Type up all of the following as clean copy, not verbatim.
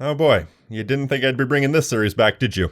Oh boy, you didn't think I'd be bringing this series back, did you?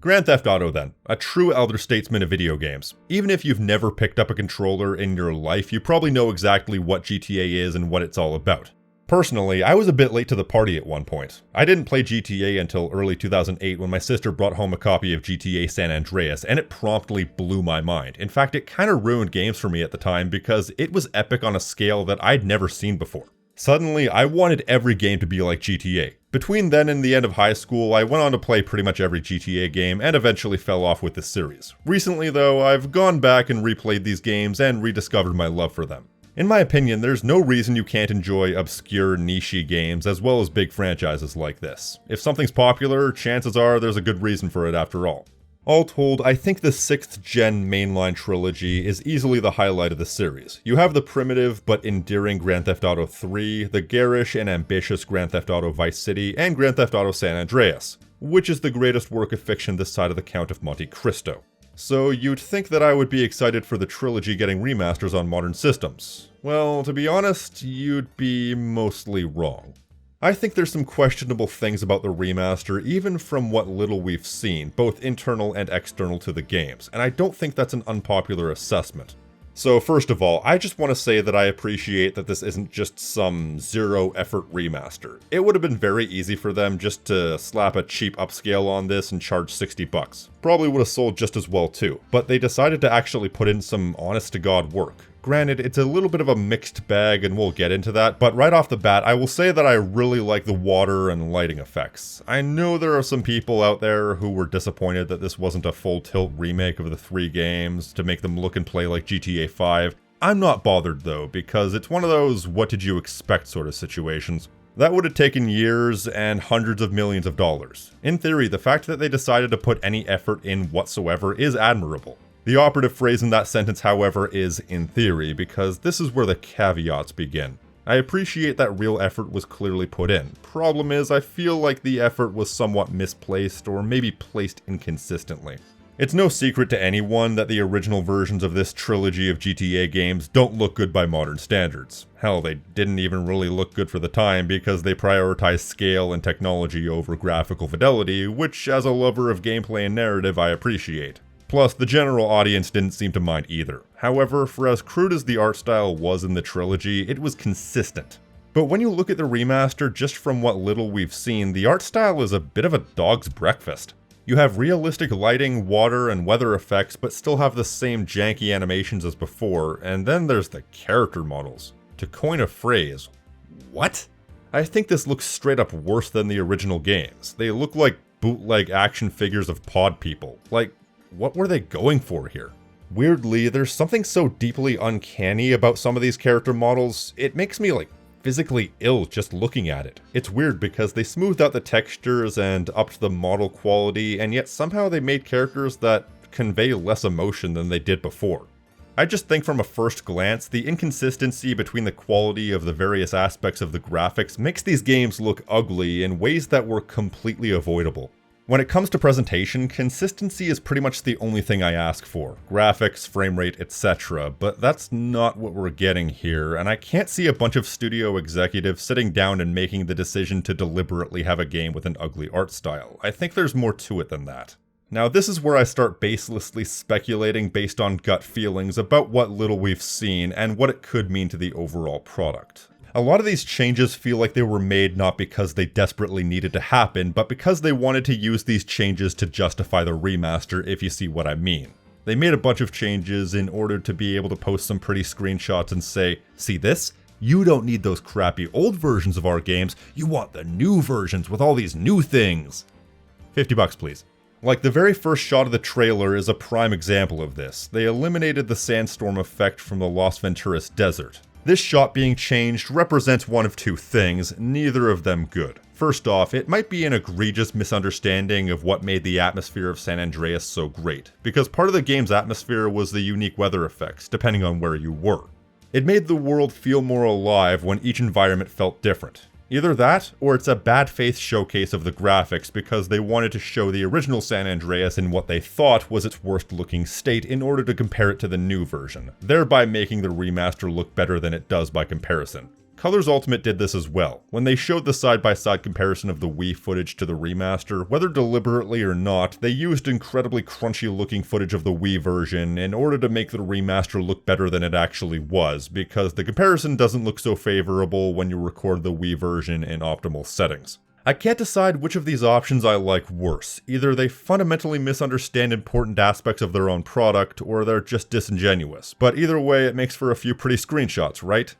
Grand Theft Auto then, a true elder statesman of video games. Even if you've never picked up a controller in your life, you probably know exactly what GTA is and what it's all about. Personally, I was a bit late to the party at one point. I didn't play GTA until early 2008 when my sister brought home a copy of GTA San Andreas, and it promptly blew my mind. In fact, it kinda ruined games for me at the time because it was epic on a scale that I'd never seen before. Suddenly, I wanted every game to be like GTA. Between then and the end of high school, I went on to play pretty much every GTA game and eventually fell off with the series. Recently though, I've gone back and replayed these games and rediscovered my love for them. In my opinion, there's no reason you can't enjoy obscure, niche games as well as big franchises like this. If something's popular, chances are there's a good reason for it after all. All told, I think the 6th gen mainline trilogy is easily the highlight of the series. You have the primitive but endearing Grand Theft Auto 3, the garish and ambitious Grand Theft Auto Vice City, and Grand Theft Auto San Andreas, which is the greatest work of fiction this side of the Count of Monte Cristo. So you'd think that I would be excited for the trilogy getting remasters on modern systems. Well, to be honest, you'd be mostly wrong. I think there's some questionable things about the remaster, even from what little we've seen, both internal and external to the games, and I don't think that's an unpopular assessment. So first of all, I just want to say that I appreciate that this isn't just some zero-effort remaster. It would have been very easy for them just to slap a cheap upscale on this and charge $60. Probably would have sold just as well too, but they decided to actually put in some honest-to-God work. Granted, it's a little bit of a mixed bag and we'll get into that, but right off the bat, I will say that I really like the water and lighting effects. I know there are some people out there who were disappointed that this wasn't a full-tilt remake of the 3 games to make them look and play like GTA 5. I'm not bothered though, because it's one of those what did you expect sort of situations. That would have taken years and hundreds of millions of dollars. In theory, the fact that they decided to put any effort in whatsoever is admirable. The operative phrase in that sentence, however, is in theory, because this is where the caveats begin. I appreciate that real effort was clearly put in. Problem is, I feel like the effort was somewhat misplaced, or maybe placed inconsistently. It's no secret to anyone that the original versions of this trilogy of GTA games don't look good by modern standards. Hell, they didn't even really look good for the time because they prioritized scale and technology over graphical fidelity, which as a lover of gameplay and narrative I appreciate. Plus, the general audience didn't seem to mind either. However, for as crude as the art style was in the trilogy, it was consistent. But when you look at the remaster, just from what little we've seen, the art style is a bit of a dog's breakfast. You have realistic lighting, water, and weather effects, but still have the same janky animations as before, and then there's the character models. To coin a phrase, what? I think this looks straight up worse than the original games. They look like bootleg action figures of pod people. Like, what were they going for here? Weirdly, there's something so deeply uncanny about some of these character models, it makes me physically ill just looking at it. It's weird because they smoothed out the textures and upped the model quality, and yet somehow they made characters that convey less emotion than they did before. I just think from a first glance, the inconsistency between the quality of the various aspects of the graphics makes these games look ugly in ways that were completely avoidable. When it comes to presentation, consistency is pretty much the only thing I ask for. Graphics, frame rate, etc. But that's not what we're getting here, and I can't see a bunch of studio executives sitting down and making the decision to deliberately have a game with an ugly art style. I think there's more to it than that. Now this is where I start baselessly speculating based on gut feelings about what little we've seen and what it could mean to the overall product. A lot of these changes feel like they were made not because they desperately needed to happen, but because they wanted to use these changes to justify the remaster, if you see what I mean. They made a bunch of changes in order to be able to post some pretty screenshots and say, see this? You don't need those crappy old versions of our games, you want the new versions with all these new things. $50 please. Like, the very first shot of the trailer is a prime example of this. They eliminated the sandstorm effect from the Las Venturas desert. This shot being changed represents one of two things, neither of them good. First off, it might be an egregious misunderstanding of what made the atmosphere of San Andreas so great, because part of the game's atmosphere was the unique weather effects, depending on where you were. It made the world feel more alive when each environment felt different. Either that, or it's a bad faith showcase of the graphics because they wanted to show the original San Andreas in what they thought was its worst looking state in order to compare it to the new version, thereby making the remaster look better than it does by comparison. Colors Ultimate did this as well. When they showed the side-by-side comparison of the Wii footage to the remaster, whether deliberately or not, they used incredibly crunchy-looking footage of the Wii version in order to make the remaster look better than it actually was, because the comparison doesn't look so favorable when you record the Wii version in optimal settings. I can't decide which of these options I like worse. Either they fundamentally misunderstand important aspects of their own product, or they're just disingenuous. But either way, it makes for a few pretty screenshots, right?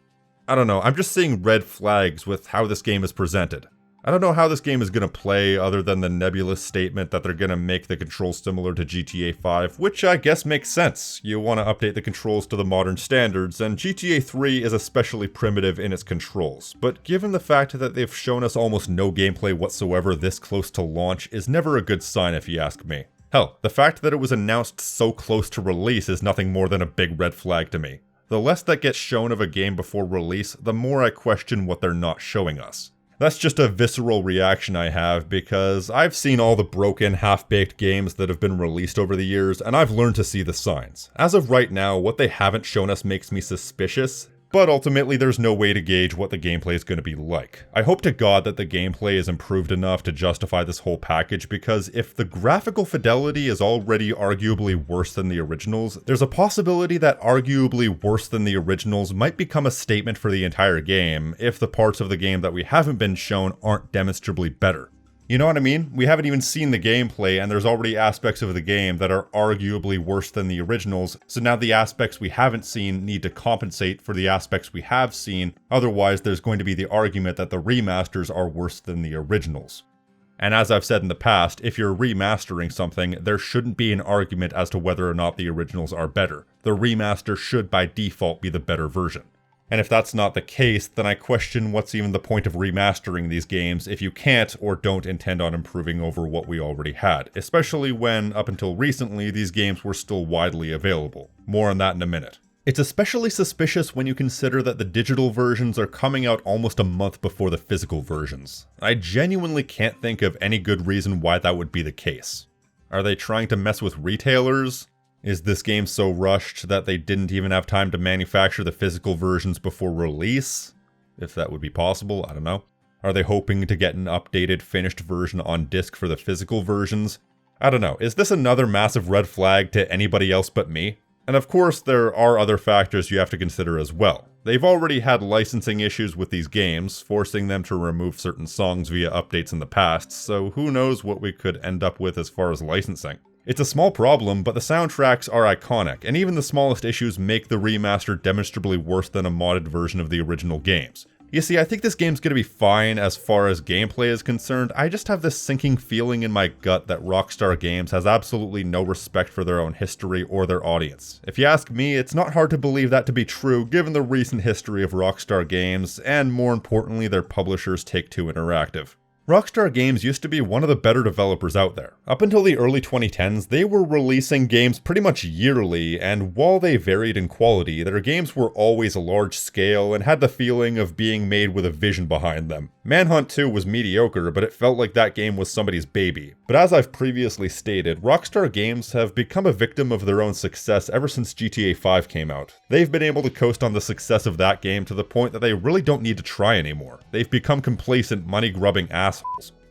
I don't know, I'm just seeing red flags with how this game is presented. I don't know how this game is going to play other than the nebulous statement that they're going to make the controls similar to GTA 5, which I guess makes sense. You want to update the controls to the modern standards, and GTA 3 is especially primitive in its controls. But given the fact that they've shown us almost no gameplay whatsoever this close to launch is never a good sign if you ask me. Hell, the fact that it was announced so close to release is nothing more than a big red flag to me. The less that gets shown of a game before release, the more I question what they're not showing us. That's just a visceral reaction I have because I've seen all the broken, half-baked games that have been released over the years, and I've learned to see the signs. As of right now, what they haven't shown us makes me suspicious, but ultimately there's no way to gauge what the gameplay is going to be like. I hope to God that the gameplay is improved enough to justify this whole package, because if the graphical fidelity is already arguably worse than the originals, there's a possibility that arguably worse than the originals might become a statement for the entire game if the parts of the game that we haven't been shown aren't demonstrably better. You know what I mean? We haven't even seen the gameplay, and there's already aspects of the game that are arguably worse than the originals, so now the aspects we haven't seen need to compensate for the aspects we have seen, otherwise there's going to be the argument that the remasters are worse than the originals. And as I've said in the past, if you're remastering something, there shouldn't be an argument as to whether or not the originals are better. The remaster should by default be the better version. And if that's not the case, then I question what's even the point of remastering these games if you can't or don't intend on improving over what we already had, especially when, up until recently, these games were still widely available. More on that in a minute. It's especially suspicious when you consider that the digital versions are coming out almost a month before the physical versions. I genuinely can't think of any good reason why that would be the case. Are they trying to mess with retailers? Is this game so rushed that they didn't even have time to manufacture the physical versions before release? If that would be possible, I don't know. Are they hoping to get an updated, finished version on disc for the physical versions? I don't know. Is this another massive red flag to anybody else but me? And of course, there are other factors you have to consider as well. They've already had licensing issues with these games, forcing them to remove certain songs via updates in the past, so who knows what we could end up with as far as licensing. It's a small problem, but the soundtracks are iconic, and even the smallest issues make the remaster demonstrably worse than a modded version of the original games. You see, I think this game's gonna be fine as far as gameplay is concerned. I just have this sinking feeling in my gut that Rockstar Games has absolutely no respect for their own history or their audience. If you ask me, it's not hard to believe that to be true given the recent history of Rockstar Games, and more importantly their publishers Take-Two Interactive. Rockstar Games used to be one of the better developers out there. Up until the early 2010s, they were releasing games pretty much yearly, and while they varied in quality, their games were always large scale and had the feeling of being made with a vision behind them. Manhunt 2 was mediocre, but it felt like that game was somebody's baby. But as I've previously stated, Rockstar Games have become a victim of their own success ever since GTA 5 came out. They've been able to coast on the success of that game to the point that they really don't need to try anymore. They've become complacent, money-grubbing assholes.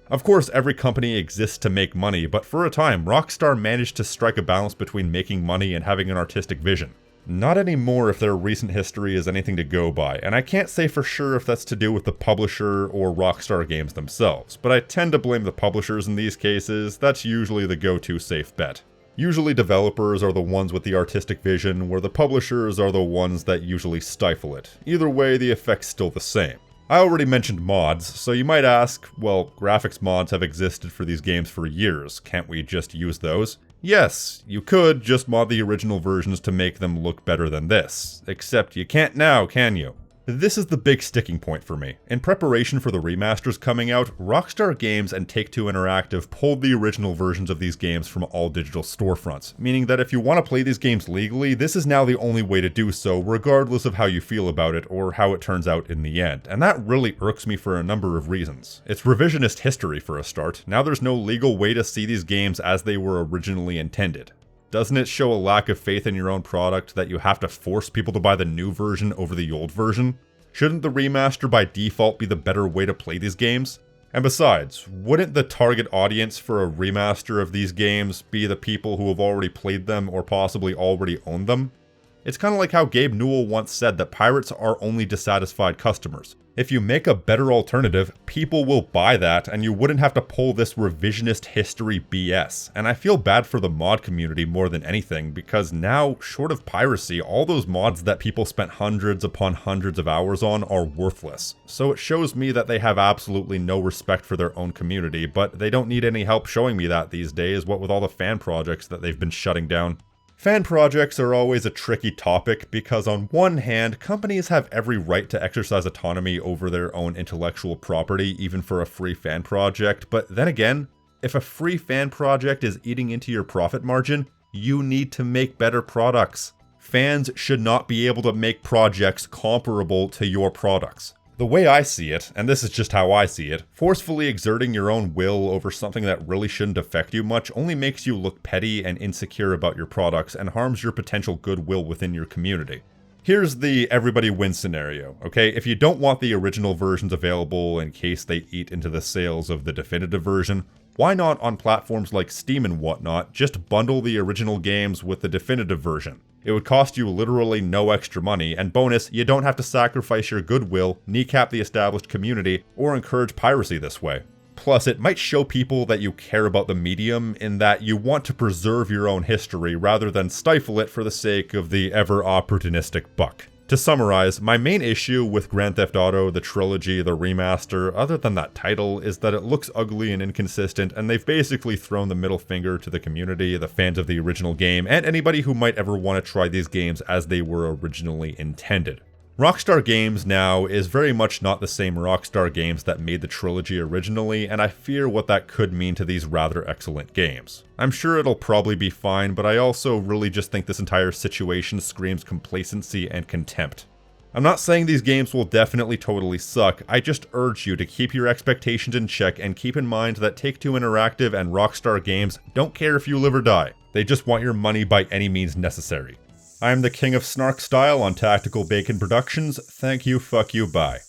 Of course, every company exists to make money, but for a time, Rockstar managed to strike a balance between making money and having an artistic vision. Not anymore if their recent history is anything to go by, and I can't say for sure if that's to do with the publisher or Rockstar Games themselves, but I tend to blame the publishers in these cases. That's usually the go-to safe bet. Usually developers are the ones with the artistic vision, where the publishers are the ones that usually stifle it. Either way, the effect's still the same. I already mentioned mods, so you might ask, well, graphics mods have existed for these games for years, can't we just use those? Yes, you could just mod the original versions to make them look better than this, except you can't now, can you? This is the big sticking point for me. In preparation for the remasters coming out, Rockstar Games and Take-Two Interactive pulled the original versions of these games from all digital storefronts, meaning that if you want to play these games legally, this is now the only way to do so, regardless of how you feel about it or how it turns out in the end. And that really irks me for a number of reasons. It's revisionist history for a start. Now there's no legal way to see these games as they were originally intended. Doesn't it show a lack of faith in your own product that you have to force people to buy the new version over the old version? Shouldn't the remaster by default be the better way to play these games? And besides, wouldn't the target audience for a remaster of these games be the people who have already played them or possibly already owned them? It's kind of like how Gabe Newell once said that pirates are only dissatisfied customers. If you make a better alternative, people will buy that and you wouldn't have to pull this revisionist history BS. And I feel bad for the mod community more than anything, because now, short of piracy, all those mods that people spent hundreds upon hundreds of hours on are worthless. So it shows me that they have absolutely no respect for their own community, but they don't need any help showing me that these days, what with all the fan projects that they've been shutting down. Fan projects are always a tricky topic because on one hand, companies have every right to exercise autonomy over their own intellectual property, even for a free fan project, but then again, if a free fan project is eating into your profit margin, you need to make better products. Fans should not be able to make projects comparable to your products. The way I see it, and this is just how I see it, forcefully exerting your own will over something that really shouldn't affect you much only makes you look petty and insecure about your products and harms your potential goodwill within your community. Here's the everybody wins scenario, okay? If you don't want the original versions available in case they eat into the sales of the definitive version, why not on platforms like Steam and whatnot, just bundle the original games with the definitive version? It would cost you literally no extra money, and bonus, you don't have to sacrifice your goodwill, kneecap the established community, or encourage piracy this way. Plus, it might show people that you care about the medium in that you want to preserve your own history rather than stifle it for the sake of the ever-opportunistic buck. To summarize, my main issue with Grand Theft Auto, the Trilogy, the remaster, other than that title, is that it looks ugly and inconsistent, and they've basically thrown the middle finger to the community, the fans of the original game, and anybody who might ever want to try these games as they were originally intended. Rockstar Games now is very much not the same Rockstar Games that made the Trilogy originally, and I fear what that could mean to these rather excellent games. I'm sure it'll probably be fine, but I also really just think this entire situation screams complacency and contempt. I'm not saying these games will definitely totally suck, I just urge you to keep your expectations in check and keep in mind that Take-Two Interactive and Rockstar Games don't care if you live or die. They just want your money by any means necessary. I'm the King of Snark Style on Tactical Bacon Productions. Thank you, fuck you, bye.